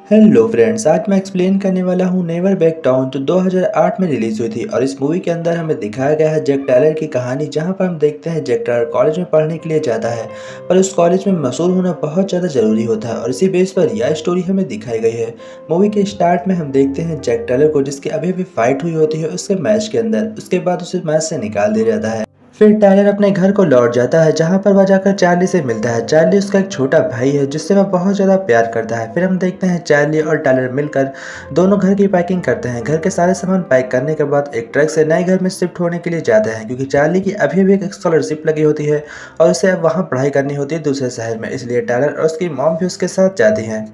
Hello friends, आज मैं explain करने वाला हूँ नेवर बैक डाउन जो 2008 में रिलीज हुई थी। और इस मूवी के अंदर हमें दिखाया गया है जैक टायलर की कहानी, जहाँ पर हम देखते हैं जैक टायलर कॉलेज में पढ़ने के लिए जाता है। पर उस कॉलेज में मशहूर होना बहुत ज़्यादा ज़रूरी होता है और इसी बेस पर यह स्टोरी हमें दिखाई गई है। मूवी के स्टार्ट में हम देखते हैं जैक टायलर को, जिसकी अभी अभी फाइट हुई होती है उसके मैच के अंदर। उसके बाद उसे मैच से निकाल दिया जाता है। फिर टायलर अपने घर को लौट जाता है, जहाँ पर वह जाकर चार्ली से मिलता है। चार्ली उसका एक छोटा भाई है जिससे वह बहुत ज़्यादा प्यार करता है। फिर हम देखते हैं चार्ली और टायलर मिलकर दोनों घर की पैकिंग करते हैं। घर के सारे सामान पैक करने के बाद एक ट्रक से नए घर में शिफ्ट होने के लिए जाते हैं, क्योंकि चार्ली की अभी अभी एक स्कॉलरशिप लगी होती है और उसे अब वहाँ पढ़ाई करनी होती है दूसरे शहर में। इसलिए टायलर और उसकी मॉम भी उसके साथ जाती हैं।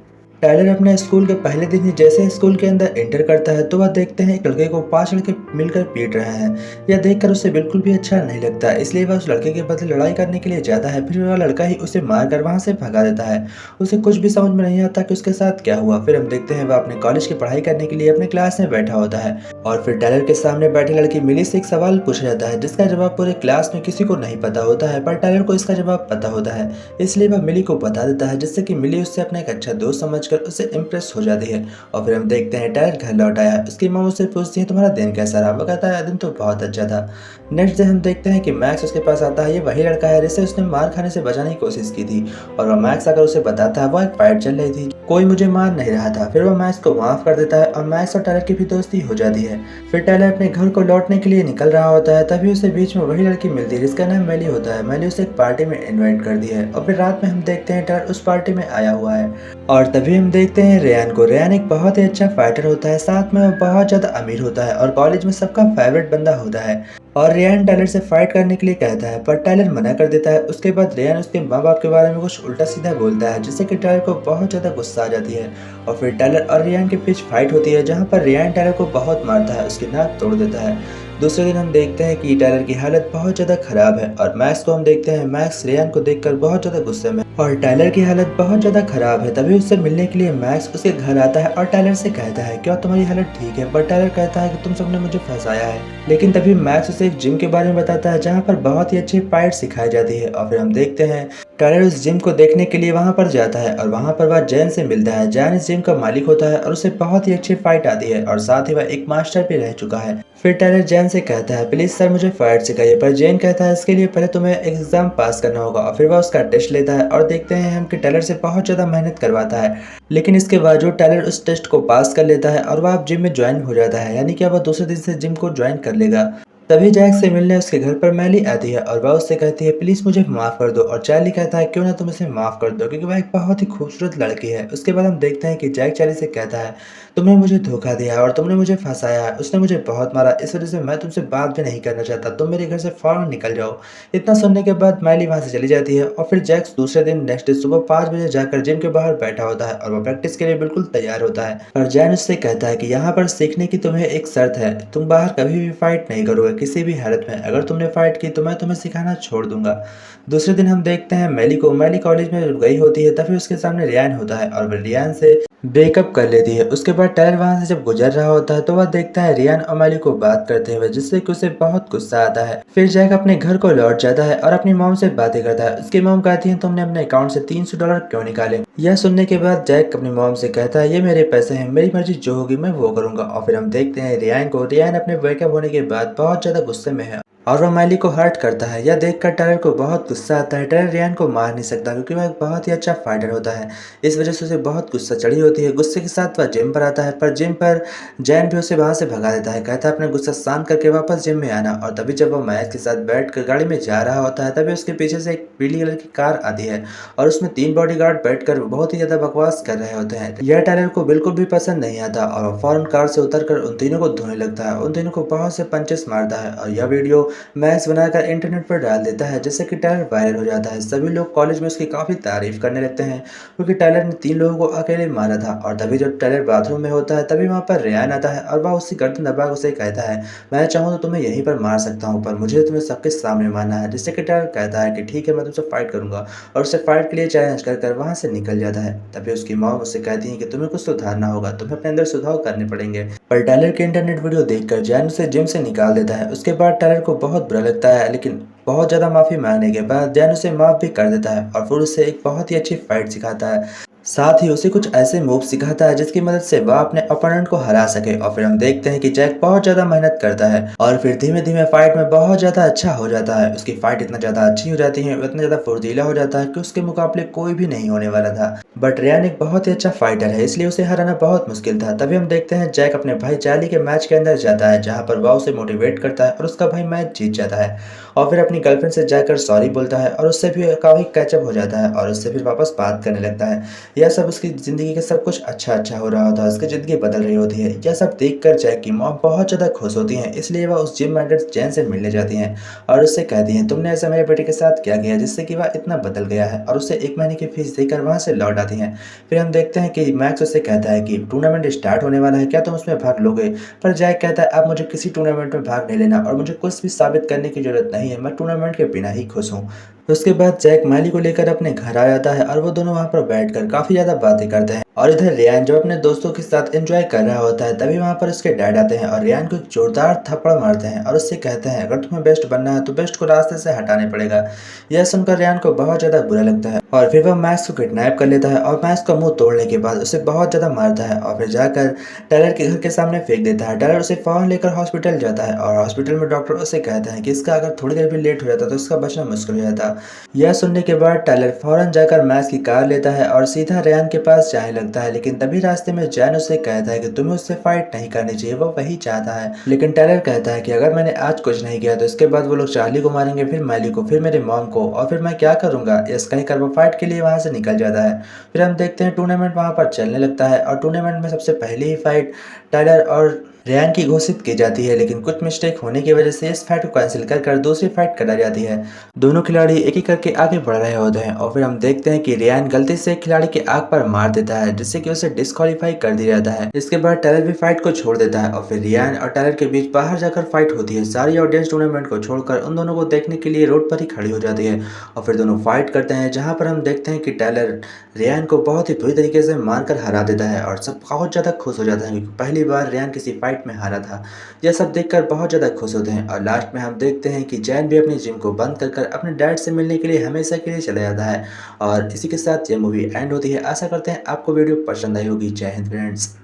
टायलर अपने स्कूल के पहले दिन ही जैसे ही स्कूल के अंदर एंटर करता है तो वह देखते हैं एक लड़के को 5 लड़के मिलकर पीट रहे हैं। यह देखकर उसे बिल्कुल भी अच्छा नहीं लगता, इसलिए वह उस लड़के के बदले लड़ाई करने के लिए जाता है। फिर वह लड़का ही उसे मारकर वहां से भगा देता है। उसे कुछ भी समझ में नहीं आता कि उसके साथ क्या हुआ। फिर हम देखते हैं वह अपने कॉलेज की पढ़ाई करने के लिए अपने क्लास में बैठा होता है और फिर टायलर के सामने बैठी लड़की मिली से एक सवाल पूछा जाता है, जिसका जवाब पूरे क्लास में किसी को नहीं पता होता है, पर टायलर को इसका जवाब पता होता है। इसलिए वह मिली को बता देता है, जिससे कि मिली उससे अपना एक अच्छा दोस्त समझकर उससे इम्प्रेस हो जाती है। और फिर हम देखते हैं टायर घर लौट आया है। उसकी माँ उससे पूछती है तुम्हारा दिन कैसा रहा। वो कहता है दिन तो बहुत अच्छा था। नेक्स्ट डे हम देखते हैं कि मैक्स उसके पास आता है। ये वही लड़का है जिससे उसने मार खाने से बचाने की कोशिश की थी। और वह मैक्स आकर उसे बताता है वो एक फाइट चल रही थी, कोई मुझे मार नहीं रहा था। फिर वह मैक्स को माफ कर देता है और मैक्स और टायलर की भी दोस्ती हो जाती है। फिर टायलर अपने घर को लौटने के लिए निकल रहा होता है, तभी उसे बीच में वही लड़की मिलती है जिसका नाम मैली होता है। मैली उसे एक पार्टी में इनवाइट कर दी है और फिर रात में हम देखते हैं टायर उस पार्टी में आया हुआ है। और तभी हम देखते हैं रेयान को। रेयान एक बहुत ही अच्छा फाइटर होता है, साथ में वो बहुत ज़्यादा अमीर होता है और कॉलेज में सबका फेवरेट बंदा होता है। और रेयान टायलर से फाइट करने के लिए कहता है, पर टायलर मना कर देता है। उसके बाद रेयान उसके माँ बाप के बारे में कुछ उल्टा सीधा बोलता है, जिससे कि टायलर को बहुत ज़्यादा गुस्सा आ जाती है। और फिर टायलर और रेयान के बीच फाइट होती है, जहाँ पर रेयान टायलर को बहुत मारता है, उसकी नाक तोड़ देता है। दूसरे दिन हम देखते हैं कि टायलर की हालत बहुत ज़्यादा खराब है और मैक्स को हम देखते हैं। मैक्स रेयान को देखकर बहुत ज़्यादा गुस्से में और टायलर की हालत बहुत ज़्यादा खराब है। तभी उससे मिलने के लिए मैक्स उसके घर आता है और टायलर से कहता है क्या तुम्हारी हालत ठीक है। पर टायलर कहता है कि तुम सबने मुझे फंसाया है। लेकिन तभी मैक्स उसे एक जिम के बारे में बताता है, जहाँ पर बहुत ही अच्छी फाइट सिखाई जाती है। और फिर हम देखते हैं टायलर उस जिम को देखने के लिए वहां पर जाता है और वहां पर वह जैन से मिलता है। जैन इस जिम का मालिक होता है और उसे बहुत ही अच्छी फाइट आती है और साथ ही वह एक मास्टर भी रह चुका है। फिर टायलर जैन से कहता है प्लीज सर मुझे फाइट सिखाइए, पर जैन कहता है इसके लिए पहले तुम्हें एग्जाम पास करना होगा। और फिर वह उसका टेस्ट लेता है और देखते हैं हम कि टायलर से बहुत ज़्यादा मेहनत करवाता है, लेकिन इसके बावजूद टायलर उस टेस्ट को पास कर लेता है और वह अब जिम में ज्वाइन हो जाता है, यानी कि वह दूसरे दिन से जिम को ज्वाइन कर लेगा। तभी जैक से मिलने उसके घर पर मैली आती है और वह उससे कहती है प्लीज मुझे माफ कर दो। और चार्ली कहता है क्यों ना तुम इसे माफ कर दो, क्योंकि वह एक बहुत ही खूबसूरत लड़की है। उसके बाद हम देखते हैं कि जैक चार्ली से कहता है तुमने मुझे धोखा दिया और तुमने मुझे फंसाया है। उसने मुझे बहुत मारा, इस वजह से मैं तुमसे बात भी नहीं करना चाहता। तुम मेरे घर से फौरन निकल जाओ। इतना सुनने के बाद मैली वहां से चली जाती है और फिर जैक्स दूसरे दिन नेक्स्ट डे सुबह 5 बजे जाकर जिम के बाहर बैठा होता है और वह प्रैक्टिस के लिए बिल्कुल तैयार होता है। और जैन उससे कहता है कि यहाँ पर सीखने की तुम्हें एक शर्त है, तुम बाहर कभी भी फाइट नहीं करोगे किसी भी हालत में। अगर तुमने फाइट की तो मैं तुम्हें सिखाना छोड़ दूंगा। दूसरे दिन हम देखते हैं मैली को। मैली कॉलेज में गई होती है, तभी उसके सामने रियान होता है और वह रियान से ब्रेकअप कर लेती है। उसके बाद टायर वहां से जब गुजर रहा होता है तो वह देखता है रियान और मैली को बात करते हुए, जिससे कि उसे बहुत गुस्सा आता है। फिर जैक अपने घर को लौट जाता है और अपनी मॉम से बातें करता है। उसकी मॉम कहती है तुमने अपने अकाउंट से $300 क्यों निकाले। यह सुनने के बाद जैक अपनी मॉम से कहता है ये मेरे पैसे हैं, मेरी मर्जी जो होगी मैं वो करूंगा। और फिर हम देखते हैं रियान को। रियान अपने ब्रेकअप होने के बाद बहुत ज्यादा गुस्से में है और वह मैली को हर्ट करता है। यह देखकर टायर को बहुत गुस्सा आता है। टायर रियान को मार नहीं सकता, क्योंकि वह एक बहुत ही अच्छा फाइटर होता है। इस वजह से उसे बहुत गुस्सा चढ़ी होती है। गुस्से के साथ वह जिम पर आता है, पर जिम पर जैन भी उसे वहां से भगा देता है। कहता है अपना गुस्सा शांत करके वापस जिम में आना। और तभी जब वह मैच के साथ बैठकर गाड़ी में जा रहा होता है, तभी उसके पीछे से एक पीली कलर की कार आती है और उसमें 3 बॉडीगार्ड बैठकर बहुत ही ज्यादा बकवास कर रहे होते हैं। यह टायलर को बिल्कुल भी पसंद नहीं आता और वह फौरन कार से उतरकर उन तीनों को धोने लगता है। उन तीनों को बहुत से पंचेस मारता है और यह वीडियो मैक्स बनाकर इंटरनेट पर डाल देता है, जिससे कि टायलर वायरल हो जाता है। सभी लोग कॉलेज में उसकी काफी तारीफ करने लगते हैं, क्योंकि टायलर ने 3 लोगों को अकेले मारा था। और तभी जब टायलर बाथरूम में होता है, तभी वहां पर रेयान आता है और वह उसकी गर्दन दबा उसे कहता है मैं चाहूँ तो तुम्हें यहीं पर मार सकता हूँ, पर मुझे तुम्हें सबके सामने मारना है। जिससे कि टायलर कहता है कि ठीक है मैं तुमसे फाइट करूंगा और उससे फाइट के लिए चैलेंज कर वहां से निकल जाता है। तभी उसकी मॉम उससे कहती है कि तुम्हें कुछ सुधारना होगा, तुम्हें अपने अंदर सुधार करने पड़ेंगे। पर टायलर के इंटरनेट वीडियो देखकर जैन उसे जिम से निकाल देता है। उसके बाद टायलर को बहुत बुरा लगता है, लेकिन बहुत ज़्यादा माफ़ी मांगने के बाद जैन उसे माफ़ भी कर देता है और फिर उसे एक बहुत ही अच्छी फाइट सिखाता है। साथ ही उसे कुछ ऐसे मूव सिखाता है जिसकी मदद से वह अपने ओपोनेंट को हरा सके और फिर हम देखते हैं कि जैक बहुत ज़्यादा मेहनत करता है और फिर धीमे-धीमे फाइट में बहुत ज़्यादा अच्छा हो जाता है। उसकी फाइट इतना ज़्यादा अच्छी हो जाती है, वो इतना ज़्यादा फुर्तीला हो जाता है कि उसके मुकाबले कोई भी नहीं होने वाला था। बट रियान एक बहुत ही अच्छा फाइटर है, इसलिए उसे हराना बहुत मुश्किल था। तभी हम देखते हैं जैक अपने भाई चार्ली के मैच के अंदर जाता है, जहाँ पर वह उसे मोटिवेट करता है और उसका भाई मैच जीत जाता है और फिर अपनी गर्लफ्रेंड से जाकर सॉरी बोलता है और उससे भी काफ़ी कैचअप हो जाता है और उससे फिर वापस बात करने लगता है। यह सब उसकी ज़िंदगी का सब कुछ अच्छा-अच्छा हो रहा होता है, उसकी ज़िंदगी बदल रही होती है। यह सब देखकर जैक की मॉम बहुत ज़्यादा खुश होती हैं, इसलिए वह उस जिम मेंटर जैन से मिलने जाती हैं और उससे कहती हैं, "तुमने ऐसा मेरे बेटे के साथ क्या किया जिससे कि वह इतना बदल गया है?" और उसे 1 महीने की फीस देकर वहाँ से लौट आती हैं। फिर हम देखते हैं कि मैक्स उससे कहता है कि टूर्नामेंट स्टार्ट होने वाला है, क्या तुम उसमें भाग लोगे? पर जैक कहता है, "अब मुझे किसी टूर्नामेंट में भाग नहीं लेना और मुझे कुछ भी साबित करने की ज़रूरत नहीं है, मैं टूर्नामेंट के बिना ही खुश हूँ।" उसके बाद जैक माली को लेकर अपने घर आ जाता है और वो दोनों वहाँ पर बैठकर काफ़ी ज़्यादा बातें करते हैं और इधर रियान जब अपने दोस्तों के साथ एंजॉय कर रहा होता है तभी वहाँ पर उसके डैड आते हैं और रियान को एक जोरदार थप्पड़ मारते हैं और उससे कहते हैं अगर तुम्हें बेस्ट बनना है तो बेस्ट को रास्ते से हटाने पड़ेगा। यह सुनकर रियान को बहुत ज़्यादा बुरा लगता है और फिर वह मैक्स को किडनैप कर लेता है और मैक्स का मुंह तोड़ने के बाद उसे बहुत ज़्यादा मारता है और फिर जाकर टायलर के घर के सामने फेंक देता है। टायलर उसे फ़ौरन लेकर हॉस्पिटल जाता है और हॉस्पिटल में डॉक्टर उसे कहते हैं कि इसका अगर थोड़ी देर भी लेट हो जाता तो इसका बचना मुश्किल हो जाता। यह सुनने के बाद टायलर फौरन जाकर मैक्स की कार लेता है और सीधा रेयान के पास जाने लगता है, लेकिन तभी रास्ते में जैन उसे कहता है कि तुम्हें उससे फाइट नहीं करनी चाहिए, वो वही चाहता है। लेकिन टायलर कहता है कि अगर मैंने आज कुछ नहीं किया तो इसके बाद वो लोग चार्ली को मारेंगे, फिर मैली को, फिर मेरे मॉम को और फिर मैं क्या करूंगा। यस कहकर वो फाइट के लिए वहां से निकल जाता है। फिर हम देखते हैं टूर्नामेंट वहां पर चलने लगता है और टूर्नामेंट में सबसे पहली ही फाइट टायलर और रेयान की घोषित की जाती है, लेकिन कुछ मिस्टेक होने की वजह से इस फाइट को कैंसिल कर दूसरी फाइट करा जाती है। दोनों खिलाड़ी एक एक करके आगे बढ़ रहे होते हैं और फिर हम देखते हैं कि रेयान गलती से एक खिलाड़ी की आंख पर मार देता है जिससे कि उसे डिस्क्वालीफाई कर दिया जाता है। इसके बाद टायलर भी फाइट को छोड़ देता है और फिर रेयान और टायलर के बीच बाहर जाकर फाइट होती है। सारी ऑडियंस टूर्नामेंट को छोड़कर उन दोनों को देखने के लिए रोड पर ही खड़ी हो जाती है और फिर दोनों फाइट करते हैं, जहां पर हम देखते हैं कि टायलर रेयान को बहुत ही बुरी तरीके से मारकर हरा देता है और सब बहुत ज़्यादा खुश हो जाते हैं क्योंकि पहली बार रेयान किसी फाइट में हारा था। यह सब देखकर बहुत ज़्यादा खुश होते हैं और लास्ट में हम देखते हैं कि जैन भी अपनी जिम को बंद कर अपने डैड से मिलने के लिए हमेशा के लिए चला जाता है और इसी के साथ यह मूवी एंड होती है। आशा करते हैं आपको वीडियो पसंद आई होगी। जय हिंद फ्रेंड्स।